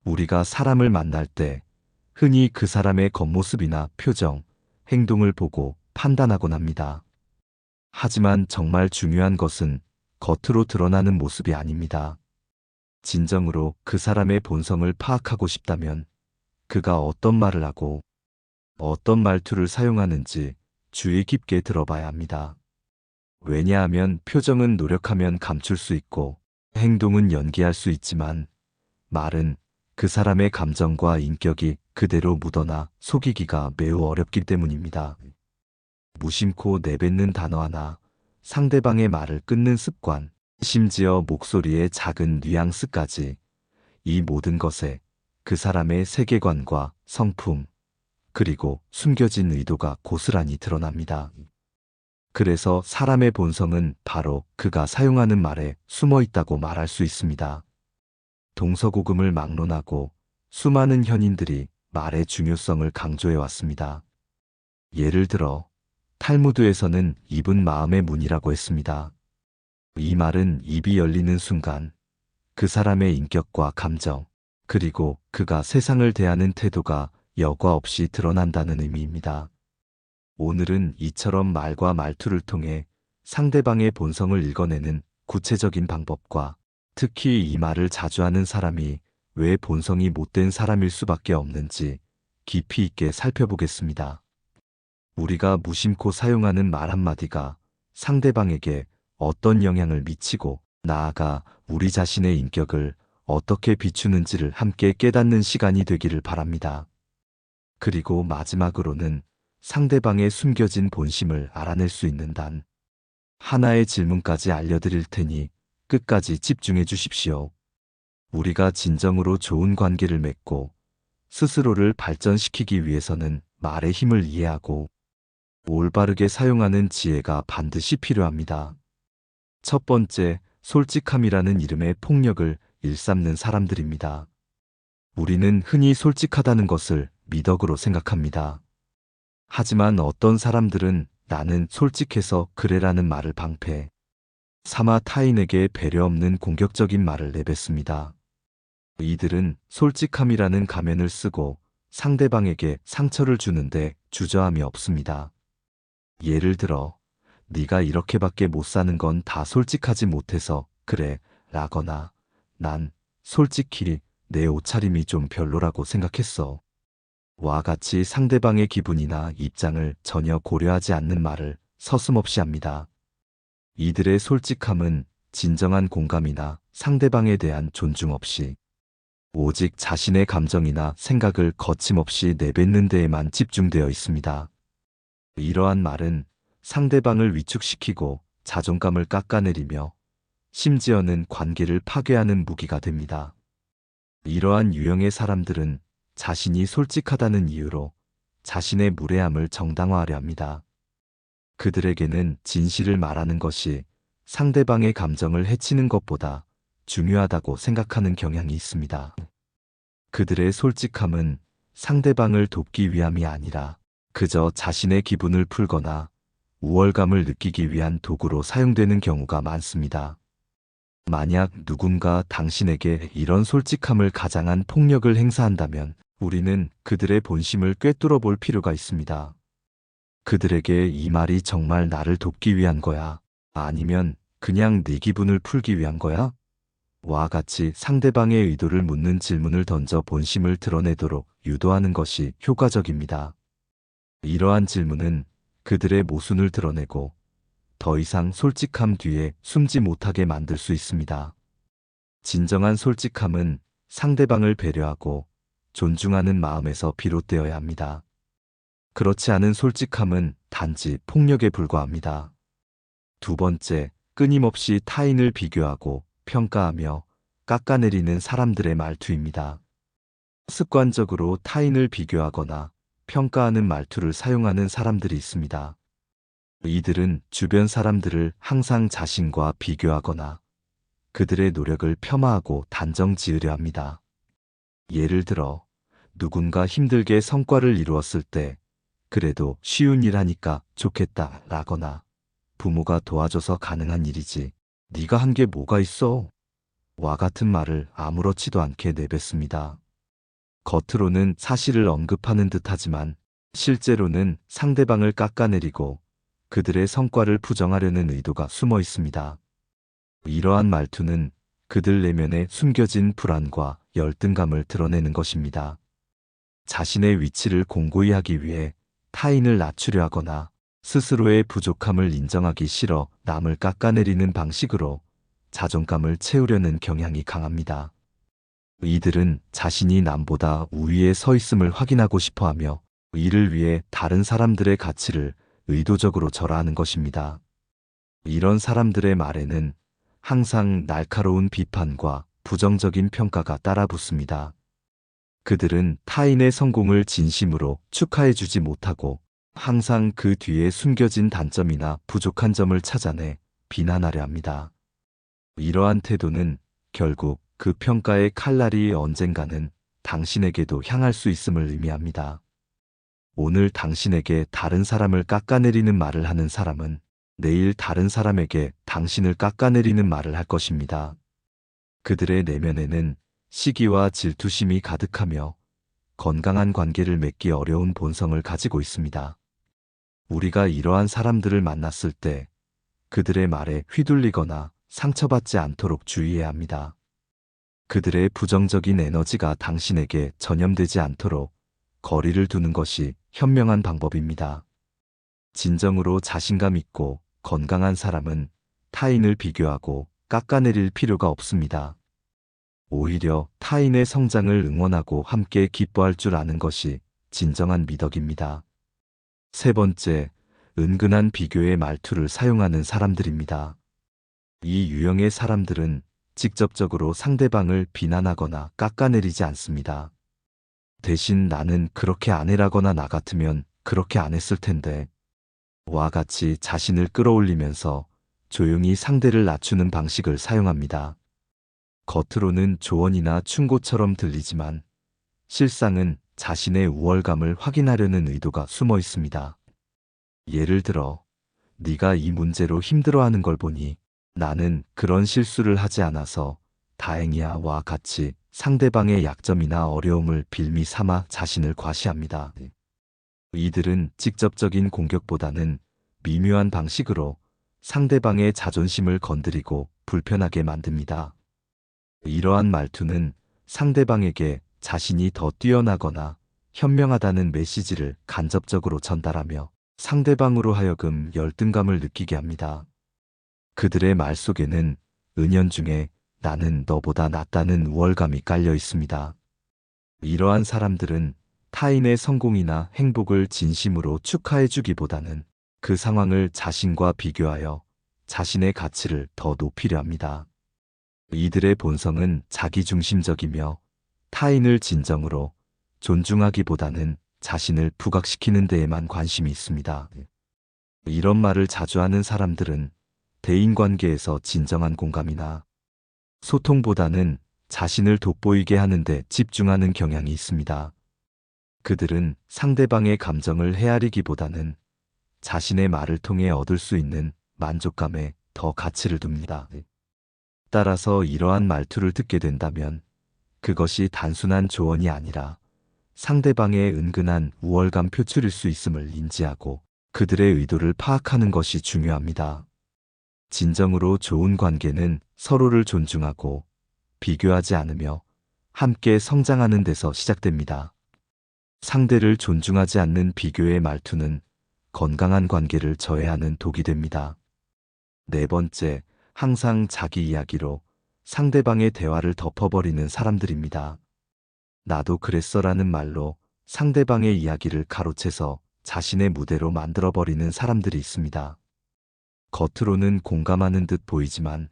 우리가 사람을 만날 때 흔히 그 사람의 겉모습이나 표정, 행동을 보고 판단하곤 합니다. 하지만 정말 중요한 것은 겉으로 드러나는 모습이 아닙니다. 진정으로 그 사람의 본성을 파악하고 싶다면 그가 어떤 말을 하고 어떤 말투를 사용하는지 주의 깊게 들어봐야 합니다. 왜냐하면 표정은 노력하면 감출 수 있고 행동은 연기할 수 있지만 말은 그 사람의 감정과 인격이 그대로 묻어나 속이기가 매우 어렵기 때문입니다. 무심코 내뱉는 단어 하나, 상대방의 말을 끊는 습관, 심지어 목소리의 작은 뉘앙스까지 이 모든 것에 그 사람의 세계관과 성품, 그리고 숨겨진 의도가 고스란히 드러납니다. 그래서 사람의 본성은 바로 그가 사용하는 말에 숨어 있다고 말할 수 있습니다. 동서고금을 막론하고 수많은 현인들이 말의 중요성을 강조해 왔습니다. 예를 들어 탈무드에서는 입은 마음의 문이라고 했습니다. 이 말은 입이 열리는 순간 그 사람의 인격과 감정, 그리고 그가 세상을 대하는 태도가 여과 없이 드러난다는 의미입니다. 오늘은 이처럼 말과 말투를 통해 상대방의 본성을 읽어내는 구체적인 방법과 특히 이 말을 자주 하는 사람이 왜 본성이 못된 사람일 수밖에 없는지 깊이 있게 살펴보겠습니다. 우리가 무심코 사용하는 말 한마디가 상대방에게 어떤 영향을 미치고 나아가 우리 자신의 인격을 어떻게 비추는지를 함께 깨닫는 시간이 되기를 바랍니다. 그리고 마지막으로는 상대방의 숨겨진 본심을 알아낼 수 있는 단 하나의 질문까지 알려드릴 테니 끝까지 집중해 주십시오. 우리가 진정으로 좋은 관계를 맺고 스스로를 발전시키기 위해서는 말의 힘을 이해하고 올바르게 사용하는 지혜가 반드시 필요합니다. 첫 번째, 솔직함이라는 이름의 폭력을 일삼는 사람들입니다. 우리는 흔히 솔직하다는 것을 미덕으로 생각합니다. 하지만 어떤 사람들은 나는 솔직해서 그래라는 말을 방패 삼아 타인에게 배려 없는 공격적인 말을 내뱉습니다. 이들은 솔직함이라는 가면을 쓰고 상대방에게 상처를 주는데 주저함이 없습니다. 예를 들어 네가 이렇게밖에 못 사는 건 다 솔직하지 못해서 그래 라거나 난 솔직히 내 옷차림이 좀 별로라고 생각했어 와 같이 상대방의 기분이나 입장을 전혀 고려하지 않는 말을 서슴없이 합니다. 이들의 솔직함은 진정한 공감이나 상대방에 대한 존중 없이 오직 자신의 감정이나 생각을 거침없이 내뱉는 데에만 집중되어 있습니다. 이러한 말은 상대방을 위축시키고 자존감을 깎아내리며 심지어는 관계를 파괴하는 무기가 됩니다. 이러한 유형의 사람들은 자신이 솔직하다는 이유로 자신의 무례함을 정당화하려 합니다. 그들에게는 진실을 말하는 것이 상대방의 감정을 해치는 것보다 중요하다고 생각하는 경향이 있습니다. 그들의 솔직함은 상대방을 돕기 위함이 아니라 그저 자신의 기분을 풀거나 우월감을 느끼기 위한 도구로 사용되는 경우가 많습니다. 만약 누군가 당신에게 이런 솔직함을 가장한 폭력을 행사한다면 우리는 그들의 본심을 꿰뚫어 볼 필요가 있습니다. 그들에게 이 말이 정말 나를 돕기 위한 거야? 아니면 그냥 네 기분을 풀기 위한 거야? 와 같이 상대방의 의도를 묻는 질문을 던져 본심을 드러내도록 유도하는 것이 효과적입니다. 이러한 질문은 그들의 모순을 드러내고 더 이상 솔직함 뒤에 숨지 못하게 만들 수 있습니다. 진정한 솔직함은 상대방을 배려하고 존중하는 마음에서 비롯되어야 합니다. 그렇지 않은 솔직함은 단지 폭력에 불과합니다. 두 번째, 끊임없이 타인을 비교하고 평가하며 깎아내리는 사람들의 말투입니다. 습관적으로 타인을 비교하거나 평가하는 말투를 사용하는 사람들이 있습니다. 이들은 주변 사람들을 항상 자신과 비교하거나 그들의 노력을 폄하하고 단정 지으려 합니다. 예를 들어 누군가 힘들게 성과를 이루었을 때 그래도 쉬운 일 하니까 좋겠다 라거나 부모가 도와줘서 가능한 일이지 네가 한 게 뭐가 있어? 와 같은 말을 아무렇지도 않게 내뱉습니다. 겉으로는 사실을 언급하는 듯하지만 실제로는 상대방을 깎아내리고 그들의 성과를 부정하려는 의도가 숨어 있습니다. 이러한 말투는 그들 내면에 숨겨진 불안과 열등감을 드러내는 것입니다. 자신의 위치를 공고히 하기 위해 타인을 낮추려 하거나 스스로의 부족함을 인정하기 싫어 남을 깎아내리는 방식으로 자존감을 채우려는 경향이 강합니다. 이들은 자신이 남보다 우위에 서 있음을 확인하고 싶어 하며 이를 위해 다른 사람들의 가치를 의도적으로 절하하는 것입니다. 이런 사람들의 말에는 항상 날카로운 비판과 부정적인 평가가 따라붙습니다. 그들은 타인의 성공을 진심으로 축하해주지 못하고 항상 그 뒤에 숨겨진 단점이나 부족한 점을 찾아내 비난하려 합니다. 이러한 태도는 결국 그 평가의 칼날이 언젠가는 당신에게도 향할 수 있음을 의미합니다. 오늘 당신에게 다른 사람을 깎아내리는 말을 하는 사람은 내일 다른 사람에게 당신을 깎아내리는 말을 할 것입니다. 그들의 내면에는 시기와 질투심이 가득하며 건강한 관계를 맺기 어려운 본성을 가지고 있습니다. 우리가 이러한 사람들을 만났을 때 그들의 말에 휘둘리거나 상처받지 않도록 주의해야 합니다. 그들의 부정적인 에너지가 당신에게 전염되지 않도록 거리를 두는 것이 현명한 방법입니다. 진정으로 자신감 있고 건강한 사람은 타인을 비교하고 깎아내릴 필요가 없습니다. 오히려 타인의 성장을 응원하고 함께 기뻐할 줄 아는 것이 진정한 미덕입니다. 세 번째, 은근한 비교의 말투를 사용하는 사람들입니다. 이 유형의 사람들은 직접적으로 상대방을 비난하거나 깎아내리지 않습니다. 대신 나는 그렇게 안 해라거나 나 같으면 그렇게 안 했을 텐데 와 같이 자신을 끌어올리면서 조용히 상대를 낮추는 방식을 사용합니다. 겉으로는 조언이나 충고처럼 들리지만 실상은 자신의 우월감을 확인하려는 의도가 숨어 있습니다. 예를 들어, 네가 이 문제로 힘들어하는 걸 보니 나는 그런 실수를 하지 않아서 다행이야 와 같이 상대방의 약점이나 어려움을 빌미 삼아 자신을 과시합니다. 이들은 직접적인 공격보다는 미묘한 방식으로 상대방의 자존심을 건드리고 불편하게 만듭니다. 이러한 말투는 상대방에게 자신이 더 뛰어나거나 현명하다는 메시지를 간접적으로 전달하며 상대방으로 하여금 열등감을 느끼게 합니다. 그들의 말 속에는 은연중에 나는 너보다 낫다는 우월감이 깔려 있습니다. 이러한 사람들은 타인의 성공이나 행복을 진심으로 축하해주기보다는 그 상황을 자신과 비교하여 자신의 가치를 더 높이려 합니다. 이들의 본성은 자기중심적이며 타인을 진정으로 존중하기보다는 자신을 부각시키는 데에만 관심이 있습니다. 이런 말을 자주 하는 사람들은 대인관계에서 진정한 공감이나 소통보다는 자신을 돋보이게 하는 데 집중하는 경향이 있습니다. 그들은 상대방의 감정을 헤아리기보다는 자신의 말을 통해 얻을 수 있는 만족감에 더 가치를 둡니다. 따라서 이러한 말투를 듣게 된다면 그것이 단순한 조언이 아니라 상대방의 은근한 우월감 표출일 수 있음을 인지하고 그들의 의도를 파악하는 것이 중요합니다. 진정으로 좋은 관계는 서로를 존중하고 비교하지 않으며 함께 성장하는 데서 시작됩니다. 상대를 존중하지 않는 비교의 말투는 건강한 관계를 저해하는 독이 됩니다. 네 번째, 항상 자기 이야기로 상대방의 대화를 덮어버리는 사람들입니다. 나도 그랬어라는 말로 상대방의 이야기를 가로채서 자신의 무대로 만들어버리는 사람들이 있습니다. 겉으로는 공감하는 듯 보이지만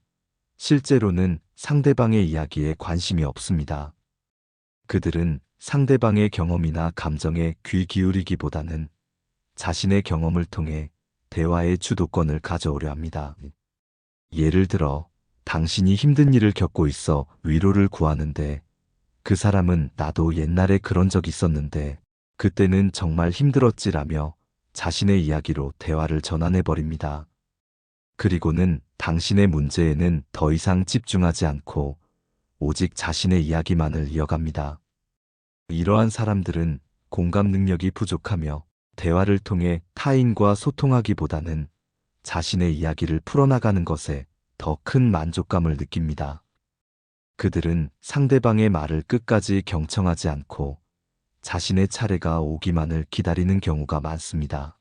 실제로는 상대방의 이야기에 관심이 없습니다. 그들은 상대방의 경험이나 감정에 귀 기울이기보다는 자신의 경험을 통해 대화의 주도권을 가져오려 합니다. 예를 들어, 당신이 힘든 일을 겪고 있어 위로를 구하는데 그 사람은 나도 옛날에 그런 적 있었는데 그때는 정말 힘들었지라며 자신의 이야기로 대화를 전환해버립니다. 그리고는 당신의 문제에는 더 이상 집중하지 않고 오직 자신의 이야기만을 이어갑니다. 이러한 사람들은 공감 능력이 부족하며 대화를 통해 타인과 소통하기보다는 자신의 이야기를 풀어나가는 것에 더 큰 만족감을 느낍니다. 그들은 상대방의 말을 끝까지 경청하지 않고 자신의 차례가 오기만을 기다리는 경우가 많습니다.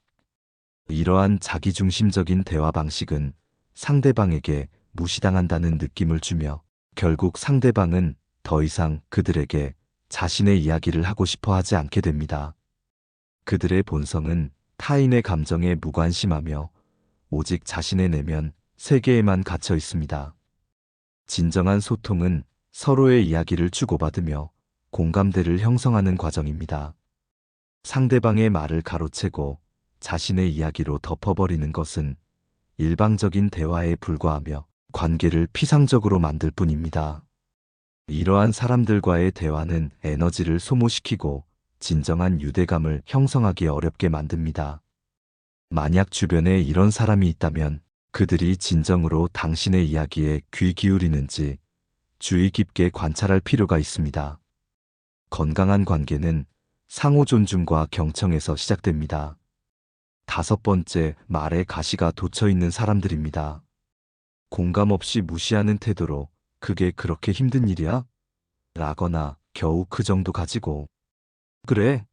이러한 자기중심적인 대화 방식은 상대방에게 무시당한다는 느낌을 주며 결국 상대방은 더 이상 그들에게 자신의 이야기를 하고 싶어 하지 않게 됩니다. 그들의 본성은 타인의 감정에 무관심하며 오직 자신의 내면 세계에만 갇혀 있습니다. 진정한 소통은 서로의 이야기를 주고받으며 공감대를 형성하는 과정입니다. 상대방의 말을 가로채고 자신의 이야기로 덮어버리는 것은 일방적인 대화에 불과하며 관계를 피상적으로 만들 뿐입니다. 이러한 사람들과의 대화는 에너지를 소모시키고 진정한 유대감을 형성하기 어렵게 만듭니다. 만약 주변에 이런 사람이 있다면 그들이 진정으로 당신의 이야기에 귀 기울이는지 주의 깊게 관찰할 필요가 있습니다. 건강한 관계는 상호 존중과 경청에서 시작됩니다. 5번째, 말에 가시가 돋쳐 있는 사람들입니다. 공감 없이 무시하는 태도로 그게 그렇게 힘든 일이야? 라거나 겨우 그 정도 가지고 그래?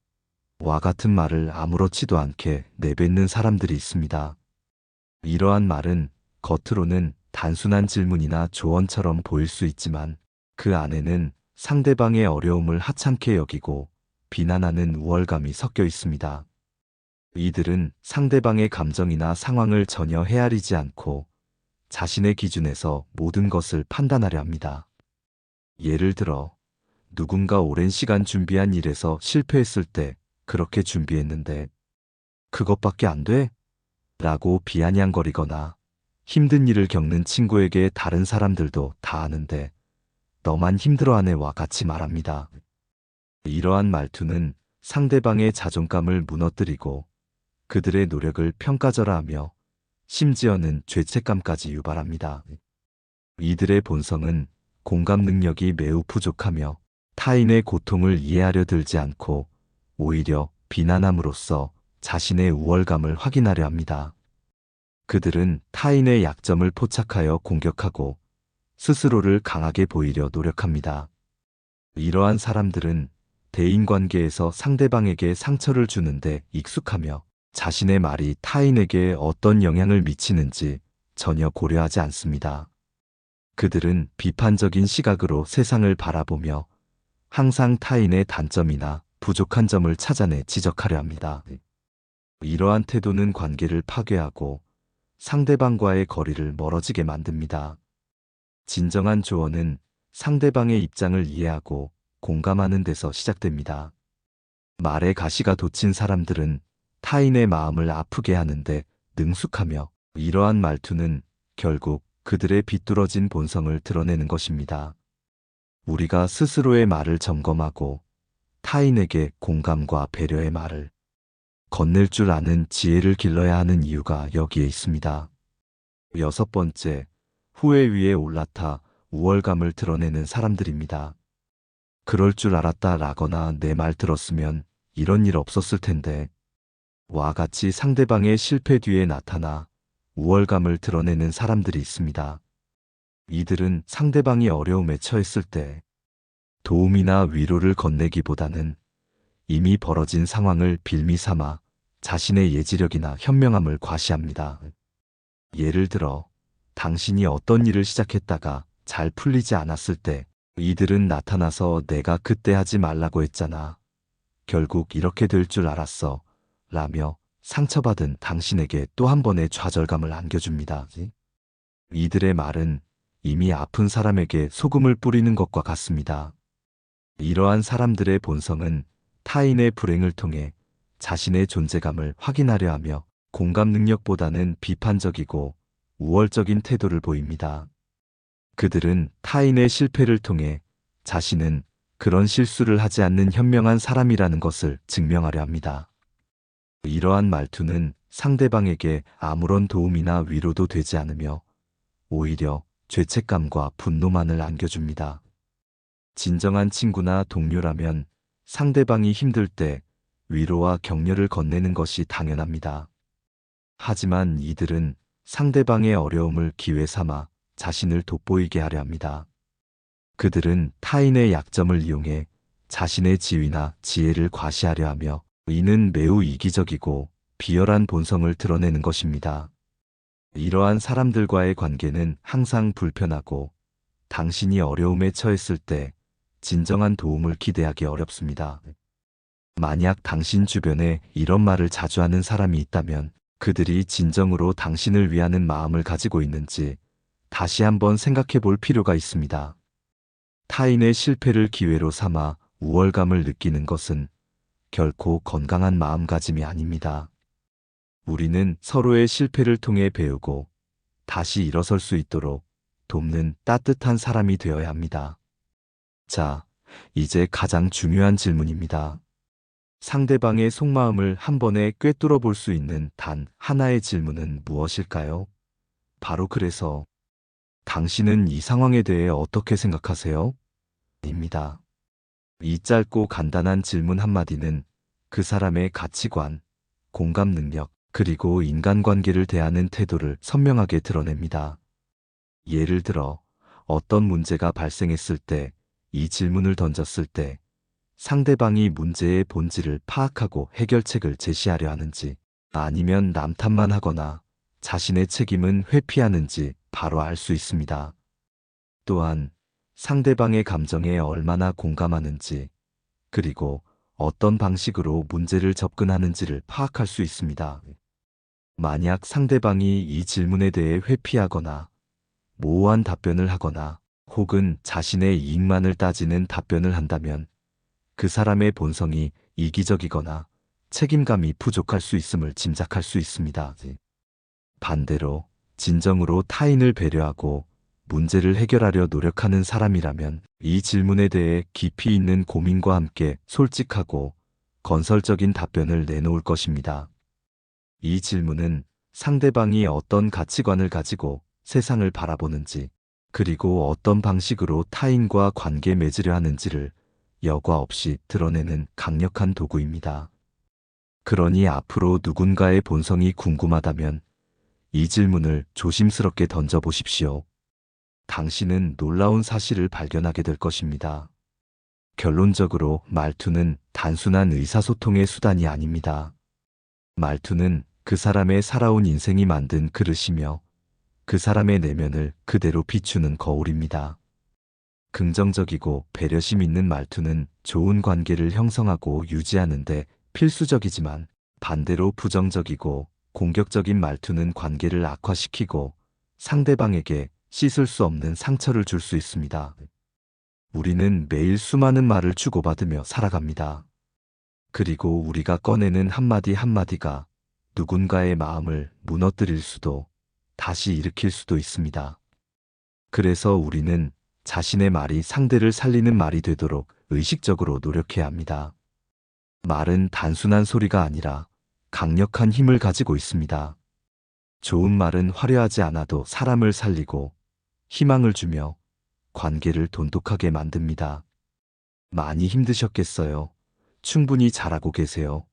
와 같은 말을 아무렇지도 않게 내뱉는 사람들이 있습니다. 이러한 말은 겉으로는 단순한 질문이나 조언처럼 보일 수 있지만 그 안에는 상대방의 어려움을 하찮게 여기고 비난하는 우월감이 섞여 있습니다. 이들은 상대방의 감정이나 상황을 전혀 헤아리지 않고 자신의 기준에서 모든 것을 판단하려 합니다. 예를 들어, 누군가 오랜 시간 준비한 일에서 실패했을 때 그렇게 준비했는데 그것밖에 안 돼? 라고 비아냥거리거나 힘든 일을 겪는 친구에게 다른 사람들도 다 아는데 너만 힘들어하네와 같이 말합니다. 이러한 말투는 상대방의 자존감을 무너뜨리고 그들의 노력을 평가절하하며 심지어는 죄책감까지 유발합니다. 이들의 본성은 공감 능력이 매우 부족하며 타인의 고통을 이해하려 들지 않고 오히려 비난함으로써 자신의 우월감을 확인하려 합니다. 그들은 타인의 약점을 포착하여 공격하고 스스로를 강하게 보이려 노력합니다. 이러한 사람들은 대인관계에서 상대방에게 상처를 주는데 익숙하며 자신의 말이 타인에게 어떤 영향을 미치는지 전혀 고려하지 않습니다. 그들은 비판적인 시각으로 세상을 바라보며 항상 타인의 단점이나 부족한 점을 찾아내 지적하려 합니다. 이러한 태도는 관계를 파괴하고 상대방과의 거리를 멀어지게 만듭니다. 진정한 조언은 상대방의 입장을 이해하고 공감하는 데서 시작됩니다. 말에 가시가 돋친 사람들은 타인의 마음을 아프게 하는데 능숙하며 이러한 말투는 결국 그들의 비뚤어진 본성을 드러내는 것입니다. 우리가 스스로의 말을 점검하고 타인에게 공감과 배려의 말을 건넬 줄 아는 지혜를 길러야 하는 이유가 여기에 있습니다. 6번째, 후회 위에 올라타 우월감을 드러내는 사람들입니다. 그럴 줄 알았다 라거나 내 말 들었으면 이런 일 없었을 텐데 와 같이 상대방의 실패 뒤에 나타나 우월감을 드러내는 사람들이 있습니다. 이들은 상대방이 어려움에 처했을 때 도움이나 위로를 건네기보다는 이미 벌어진 상황을 빌미 삼아 자신의 예지력이나 현명함을 과시합니다. 예를 들어, 당신이 어떤 일을 시작했다가 잘 풀리지 않았을 때 이들은 나타나서 내가 그때 하지 말라고 했잖아. 결국 이렇게 될 줄 알았어. 라며 상처받은 당신에게 또 한 번의 좌절감을 안겨줍니다. 이들의 말은 이미 아픈 사람에게 소금을 뿌리는 것과 같습니다. 이러한 사람들의 본성은 타인의 불행을 통해 자신의 존재감을 확인하려 하며 공감 능력보다는 비판적이고 우월적인 태도를 보입니다. 그들은 타인의 실패를 통해 자신은 그런 실수를 하지 않는 현명한 사람이라는 것을 증명하려 합니다. 이러한 말투는 상대방에게 아무런 도움이나 위로도 되지 않으며 오히려 죄책감과 분노만을 안겨줍니다. 진정한 친구나 동료라면 상대방이 힘들 때 위로와 격려를 건네는 것이 당연합니다. 하지만 이들은 상대방의 어려움을 기회 삼아 자신을 돋보이게 하려 합니다. 그들은 타인의 약점을 이용해 자신의 지위나 지혜를 과시하려 하며 이는 매우 이기적이고 비열한 본성을 드러내는 것입니다. 이러한 사람들과의 관계는 항상 불편하고 당신이 어려움에 처했을 때 진정한 도움을 기대하기 어렵습니다. 만약 당신 주변에 이런 말을 자주 하는 사람이 있다면 그들이 진정으로 당신을 위하는 마음을 가지고 있는지 다시 한번 생각해 볼 필요가 있습니다. 타인의 실패를 기회로 삼아 우월감을 느끼는 것은 결코 건강한 마음가짐이 아닙니다. 우리는 서로의 실패를 통해 배우고 다시 일어설 수 있도록 돕는 따뜻한 사람이 되어야 합니다. 자, 이제 가장 중요한 질문입니다. 상대방의 속마음을 한 번에 꿰뚫어 볼 수 있는 단 하나의 질문은 무엇일까요? 바로 그래서 당신은 이 상황에 대해 어떻게 생각하세요? 입니다. 이 짧고 간단한 질문 한마디는 그 사람의 가치관, 공감 능력, 그리고 인간관계를 대하는 태도를 선명하게 드러냅니다. 예를 들어 어떤 문제가 발생했을 때 이 질문을 던졌을 때 상대방이 문제의 본질을 파악하고 해결책을 제시하려 하는지 아니면 남탓만 하거나 자신의 책임은 회피하는지 바로 알 수 있습니다. 또한 상대방의 감정에 얼마나 공감하는지 그리고 어떤 방식으로 문제를 접근하는지를 파악할 수 있습니다. 만약 상대방이 이 질문에 대해 회피하거나 모호한 답변을 하거나 혹은 자신의 이익만을 따지는 답변을 한다면 그 사람의 본성이 이기적이거나 책임감이 부족할 수 있음을 짐작할 수 있습니다. 반대로 진정으로 타인을 배려하고 문제를 해결하려 노력하는 사람이라면 이 질문에 대해 깊이 있는 고민과 함께 솔직하고 건설적인 답변을 내놓을 것입니다. 이 질문은 상대방이 어떤 가치관을 가지고 세상을 바라보는지 그리고 어떤 방식으로 타인과 관계 맺으려 하는지를 여과 없이 드러내는 강력한 도구입니다. 그러니 앞으로 누군가의 본성이 궁금하다면 이 질문을 조심스럽게 던져보십시오. 당신은 놀라운 사실을 발견하게 될 것입니다. 결론적으로 말투는 단순한 의사소통의 수단이 아닙니다. 말투는 그 사람의 살아온 인생이 만든 그릇이며 그 사람의 내면을 그대로 비추는 거울입니다. 긍정적이고 배려심 있는 말투는 좋은 관계를 형성하고 유지하는데 필수적이지만 반대로 부정적이고 공격적인 말투는 관계를 악화시키고 상대방에게 씻을 수 없는 상처를 줄 수 있습니다. 우리는 매일 수많은 말을 주고받으며 살아갑니다. 그리고 우리가 꺼내는 한마디 한마디가 누군가의 마음을 무너뜨릴 수도 다시 일으킬 수도 있습니다. 그래서 우리는 자신의 말이 상대를 살리는 말이 되도록 의식적으로 노력해야 합니다. 말은 단순한 소리가 아니라 강력한 힘을 가지고 있습니다. 좋은 말은 화려하지 않아도 사람을 살리고 희망을 주며 관계를 돈독하게 만듭니다. 많이 힘드셨겠어요? 충분히 잘하고 계세요.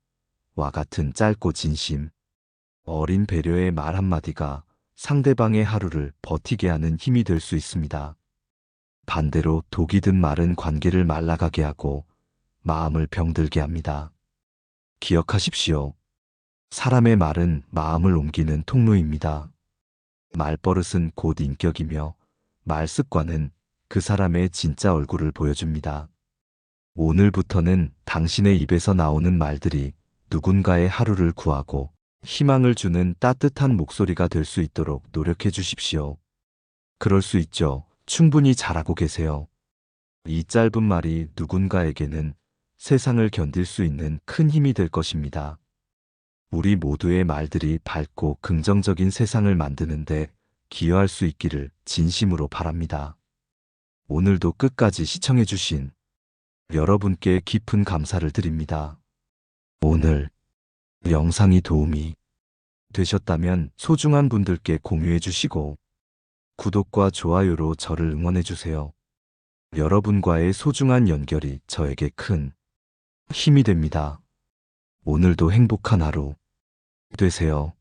와 같은 짧고 진심, 어린 배려의 말 한마디가 상대방의 하루를 버티게 하는 힘이 될 수 있습니다. 반대로 독이 든 말은 관계를 말라가게 하고 마음을 병들게 합니다. 기억하십시오. 사람의 말은 마음을 옮기는 통로입니다. 말버릇은 곧 인격이며 말 습관은 그 사람의 진짜 얼굴을 보여줍니다. 오늘부터는 당신의 입에서 나오는 말들이 누군가의 하루를 구하고 희망을 주는 따뜻한 목소리가 될 수 있도록 노력해 주십시오. 그럴 수 있죠. 충분히 잘하고 계세요. 이 짧은 말이 누군가에게는 세상을 견딜 수 있는 큰 힘이 될 것입니다. 우리 모두의 말들이 밝고 긍정적인 세상을 만드는데 기여할 수 있기를 진심으로 바랍니다. 오늘도 끝까지 시청해 주신 여러분께 깊은 감사를 드립니다. 오늘 영상이 도움이 되셨다면 소중한 분들께 공유해 주시고 구독과 좋아요로 저를 응원해 주세요. 여러분과의 소중한 연결이 저에게 큰 힘이 됩니다. 오늘도 행복한 하루 되세요.